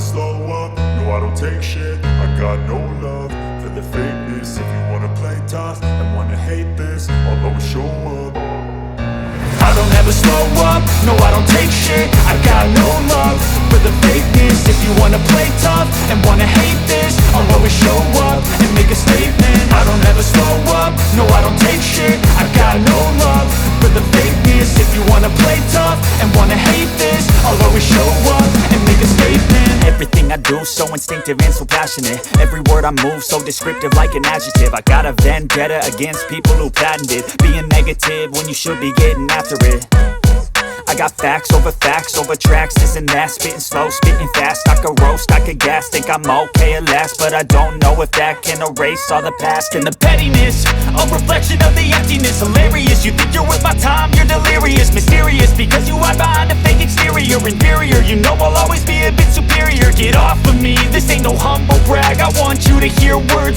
slow up, no I don't take shit. I got no love for the fakeness. If you wanna play tough and wanna hate this, I'll always show up. I don't ever slow up, no I don't take shit. I got no love for the fakeness. If you wanna play tough and wanna hate this, I'll always show up and make a statement. I don't ever slow up, no I don't take shit. I got no love for the fakeness. If you wanna play tough and wanna hate this, I'll always show up and make a statement. Everything I do so instinctive and so passionate. Every word I move so descriptive like an adjective. I got a vendetta against people who patented being negative when you should be getting after it. I got facts over tracks, this and that. Spitting slow, spitting fast. I could roast, I could gas. Think I'm okay at last, but I don't know if that can erase all the past. And the pettiness, a reflection of the emptiness. Hilarious, you think you're worth my time, you're delirious. Mysterious, because you hide behind a fake exterior. Inferior, you know I'll always be a bit superior. Get off of me, this ain't no humble brag. I want you to hear words